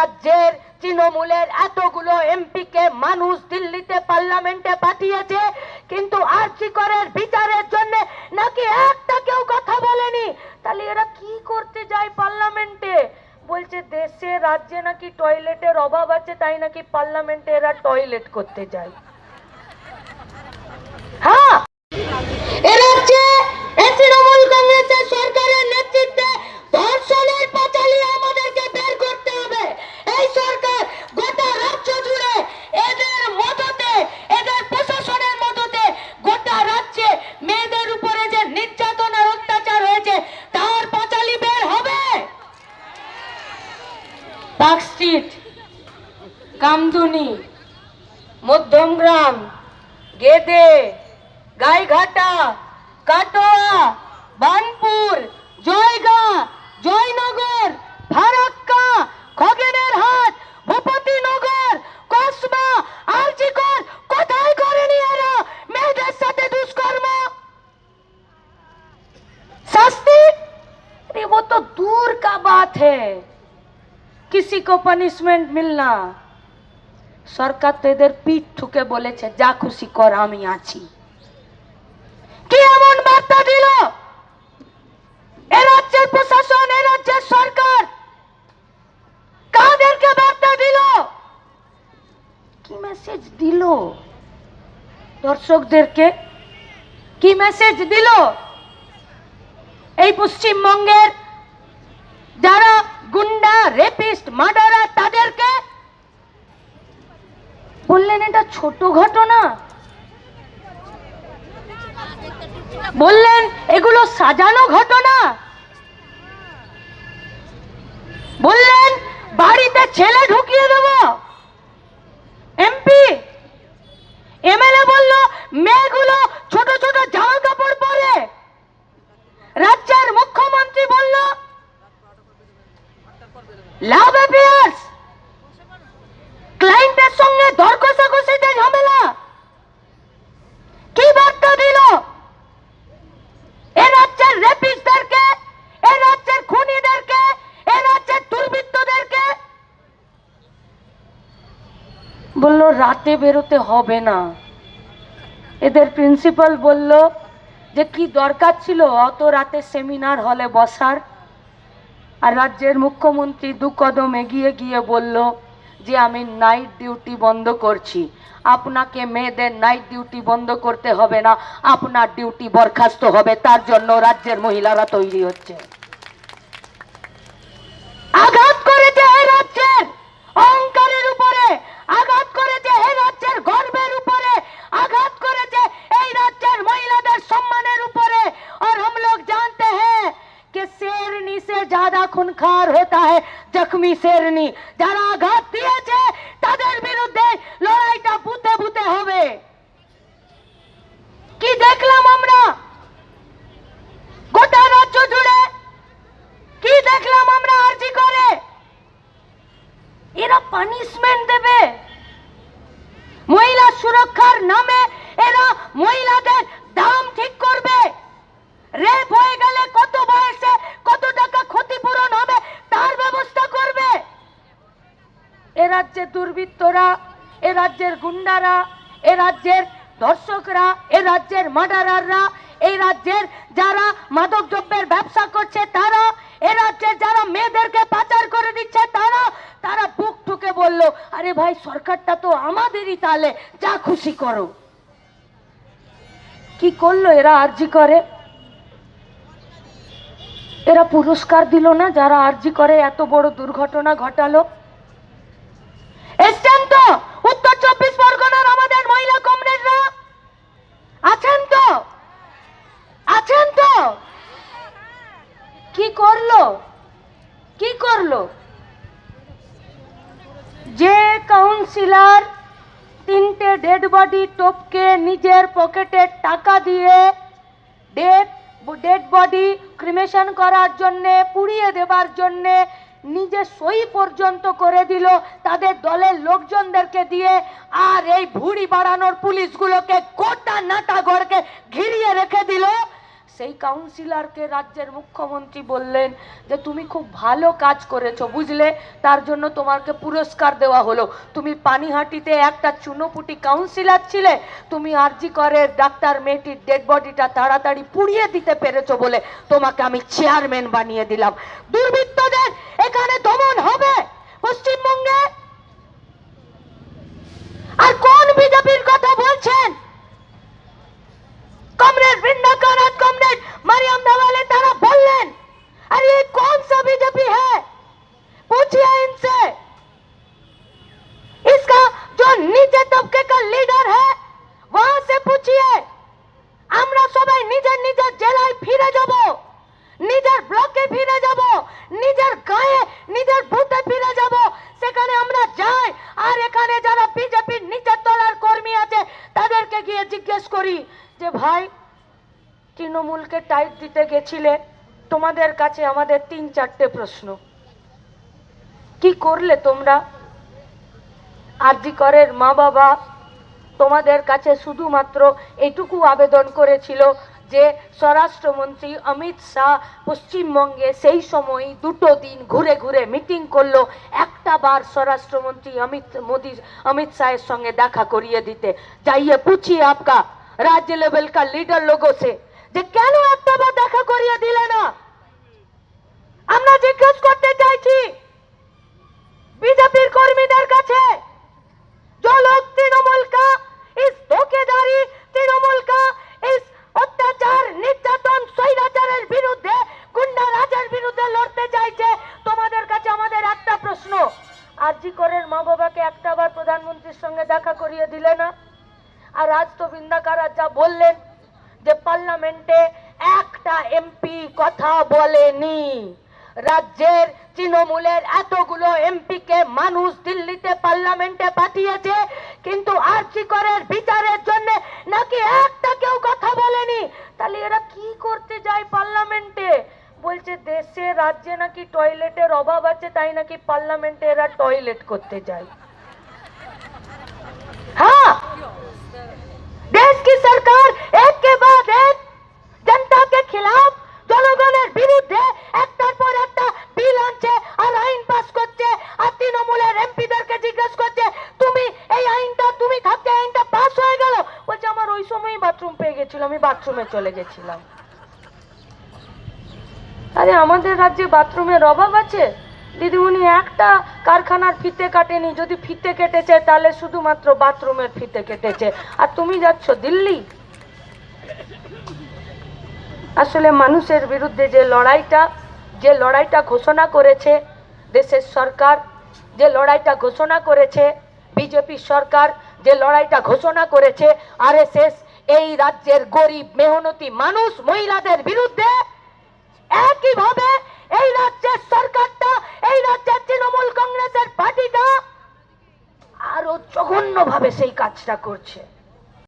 রাজ্যের তৃণমূলের এতগুলো এমপিকে মানুষ দিল্লিতে পার্লামেন্টে পাঠিয়েছে, কিন্তু আরজি করের বিচারের জন্য নাকি একটা কেউ কথা বলেনি। তাহলে এরা কি করতে যায় পার্লামেন্টে? বলছে দেশে রাজ্যে নাকি টয়লেটের অভাব আছে, তাই নাকি পার্লামেন্টে এরা টয়লেট করতে যায়। হ্যাঁ, এরা তৃণমূল কংগ্রেসের সরকারের নেতৃত্বে ধর্ষণের পাঁচালী আমাদেরকে বের করতে হবে। এই সরকার গোটা রাজ্য জুড়ে এদের মদতে, এদের প্রশাসনের মদতে গোটা রাজ্যে মেয়েদের উপরে যে নির্যাতন আর অত্যাচার হয়েছে তার পাঁচালী বের হবে। পার্কস্ট্রিট, কামদুনি, মধ্যমগ্রাম, গেদে, গাইঘাটা, কাটোয়া, বানপুর, জয়গাঁ, জয়নগর, ফারাক্কা, খগেনেরহাট, ভূপতিনগর, কসবা, আরজিকর, কোথায় করেনি এরা মেয়েদের সাথে দুষ্কর্ম? শাস্তি अरे वो तो दूर का बात है, किसी को पनिशमेंट मिलना। সরকার তো এদের পিঠ ঠুকে বলেছে যা খুশি কর, আমি আছি। কি এমন বার্তা দিল এ রাজ্যের প্রশাসন, এ রাজ্যের সরকার? কাদেরকে বার্তা দিল? কি মেসেজ দিল দর্শকদেরকে? কি মেসেজ দিল এই পশ্চিমবঙ্গের যারা গুন্ডা, রেপিস্ট, মার্ডারার তাদেরকে? বললেন এটা ছোট ঘটনা, বললেন এগুলো সাজানো ঘটনা, বললেন বাড়িতে ছেলে ঢুকিয়ে দেব। এমপি এমএলএ বলল মেয়েগুলো ছোট ছোট জামা কাপড় পরে। রাজ্যের মুখ্যমন্ত্রী বলল লাভ অ্যাফেয়ার্স, ক্লায়েন্টের সঙ্গে দর কষাকষিতে ঝামেলা। কি বার্তা দিল এ রাজ্যের রেপিস্টদেরকে, এ রাজ্যের খুনিদেরকে, এ রাজ্যের দুর্বৃত্তদেরকে? বলল রাতে বেরোতে হবে না। এদের প্রিন্সিপাল বলল যে কি দরকার ছিল অত রাতে সেমিনার হলে বসার? আর রাজ্যের মুখ্যমন্ত্রী দু কদম এগিয়ে গিয়ে বলল যে আমি নাইট ডিউটি বন্ধ করছি। আপনাকে মেয়েদের নাইট ডিউটি বন্ধ করতে হবে না, আপনার ডিউটি বরখাস্ত হবে। তার জন্য রাজ্যের মহিলারা তৈরি হচ্ছে। আঘাত করেছে এই রাজ্যের অহংকারের উপরে, আঘাত করেছে এই রাজ্যের গর্বের উপরে, আঘাত করেছে এই রাজ্যের মহিলাদের সম্মানের উপরে। और हम लोग जानते हैं कि शेरनी से ज्यादा खूंखार होता है जख्मी शेरनी। যারা আঘাত দিয়েছে তাদের বিরুদ্ধে লড়াইটা বুতে বুতে হবে। কি দেখলাম আমরা গোটা রাজ্য জুড়ে? কি দেখলাম আমরা আরজি করে? এরা পানিশমেন্ট দেবে, মহিলা সুরক্ষার নামে এরা মহিলাদের দাম ঠিক করবে। রেপ হয়ে গেলে কত বয়সে কত টাকা ক্ষতিপূরণ হবে তার ব্যবস্থা করবে। এ রাজ্যের দুর্বৃত্তরা, এ রাজ্যের গুন্ডারা, এ রাজ্যের ধর্ষকরা, এ রাজ্যের মার্ডারাররা, এই রাজ্যের যারা মাদক দ্রব্যের ব্যবসা করছে তারা, এ রাজ্যের যারা মেয়েদেরকে পাচার করে দিচ্ছে তারা, তারা বুক ঠুকে বলল আরে ভাই সরকারটা তো আমাদেরই, তাহলে যা খুশি করো। কি করলো এরা আরজি করে? এরা পুরস্কার দিল না যারা আরজি করে এত বড় দুর্ঘটনা ঘটালো? এসছেন তো উত্তর 24 পরগনার আমাদের মহিলা কমরেডরা? আছেন তো? আছেন তো? কি করলো? কি করলো? যে কাউন্সিলর 3টে ডেড বডি টপকে নিজের পকেটে টাকা দিয়ে ডেড বডি ক্রিমেশন করার জন্য, পুড়িয়ে দেবার জন্য নিজে সই পর্যন্ত করে দিল তাদের দলের লোকজনদেরকে দিয়ে, আর এই ভুড়ি বাড়ানোর পুলিশগুলোকে গোটা নাটাগড়কে ঘিরিয়ে রেখে দিল। সেই কাউন্সিলরকে রাজ্যের মুখ্যমন্ত্রী বললেন যে তুমি খুব ভালো কাজ করেছো বুঝলে, তার জন্য তোমাকে পুরস্কার দেওয়া হলো। তুমি পানিহাটিতে একটা চুনোপুটি কাউন্সিলর ছিলে, তুমি আরজি করের ডাক্তার মেয়েটির ডেড বডিটা তাড়াতাড়ি পুড়িয়ে দিতে পেরেছো বলে তোমাকে আমি চেয়ারম্যান বানিয়ে দিলাম। দুর্বৃত্তদের এখানে দমন হবে পশ্চিমবঙ্গে। আর কোন বিজেপির কথা বলছেন? कॉमरेड वृंदा कारात, कॉमरेड मरियम धवाले तारा बोलें, अरे ये कौन सा बीजेपी है? पूछिए इनसे। इसका जो नीचे तबके का लीडर है वहां से पूछिए। আমরা সবাই নিজের নিজের জেলায় ফিরে যাব, নিজের ব্লকে ফিরে যাব, নিজের গায়ে নিজের বুথে ফিরে যাব, সেখানে আমরা যাই। আর এখানে যারা বিজেপির নিচের তলার কর্মী আছে তাদেরকে গিয়ে জিজ্ঞেস করি যে ভাই তৃণমূলকে টাইট দিতে গেছিলে, তোমাদের কাছে আমাদের 3-4টে প্রশ্ন। কি করলে তোমরা? আরজি করের মা বাবা তোমাদের কাছে শুধুমাত্র এটুকু আবেদন করেছিল যে স্বরাষ্ট্রমন্ত্রী অমিত শাহ পশ্চিমবঙ্গে সেই সময় 2 দিন ঘুরে ঘুরে মিটিং করলো, একটা বার স্বরাষ্ট্রমন্ত্রী अमित शाह সঙ্গে দেখা করিয়ে দিতে। जाइए पूछिए आपका राज्य लेवल का लीडर लोगों से যে কেন একটা বার দেখা করিয়ে দিলে না। আমরা জিজ্ঞেস করতে চাইছি बीजेपी কর্মীদের কাছে, जो लोग तृणमूल का इस धोखेदारी, तृणमूल का इस अत्याचार, निर्যাতন, স্বৈরাচারের বিরুদ্ধে, গুন্ডা রাজের বিরুদ্ধে লড়তে চাইছে, তোমাদের কাছে আমাদের একটা প্রশ্ন, আরজি করের মা বাবাকে একটা বার প্রধানমন্ত্রীর সঙ্গে দেখা করিয়ে দিলে না? আর আজ তো বৃন্দা কারাত যা বললেন যে পার্লামেন্টে একটা এমপি কথা বলেনি। রাজ্যের তৃণমূলের এতগুলো এমপি কে মানুষ দিল্লিতে পার্লামেন্টে পাঠিয়েছে, কিন্তু আরজি করের বিচারের জন্য নাকি একটা কেউ কথা বলেনি। তাহলে এরা কি করতে যায় পার্লামেন্টে? বলছে দেশে রাজ্যে নাকি টয়লেটের অভাব আছে, তাই নাকি পার্লামেন্টে এরা টয়লেট করতে যায়। हाँ, देश की सरकार एक के बाद एक जनता के खिलाफ, জনগণের বিরুদ্ধে একটার পর একটা বিল আনছে আর আইন পাস করছে। আর তৃণমূলের এমপিদেরকে জিজ্ঞেস করছে তুমি এই আইনটা, তুমি থাকতে আইনটা পাস হয়ে গেল। বলছে আমার ওই সময়ই বাথরুম পেয়ে গেছিল, আমি বাথরুমে চলে গেছিলাম। আরে আমাদের রাজ্যে বাথরুমের অভাব আছে? দিদিমণি একটা কারখানার ফিতে কাটেনি, যদি ফিতে কেটেছে তাহলে শুধুমাত্র বাথরুমের ফিতে কেটেছে, আর তুমি যাচ্ছ দিল্লি। আসলে মানুষের বিরুদ্ধে যে লড়াইটা ঘোষণা করেছে দেশের সরকার, যে লড়াইটা ঘোষণা করেছে বিজেপি সরকার, যে লড়াইটা ঘোষণা করেছে আরএসএস এই রাজ্যের গরিব মেহনতি মানুষ মহিলাদের বিরুদ্ধে, একইভাবে এই রাজ্যের সরকারটা, এই রাজ্যের তৃণমূল কংগ্রেসের পার্টিটা আরো জঘন্যভাবে সেই কাজটা করছে।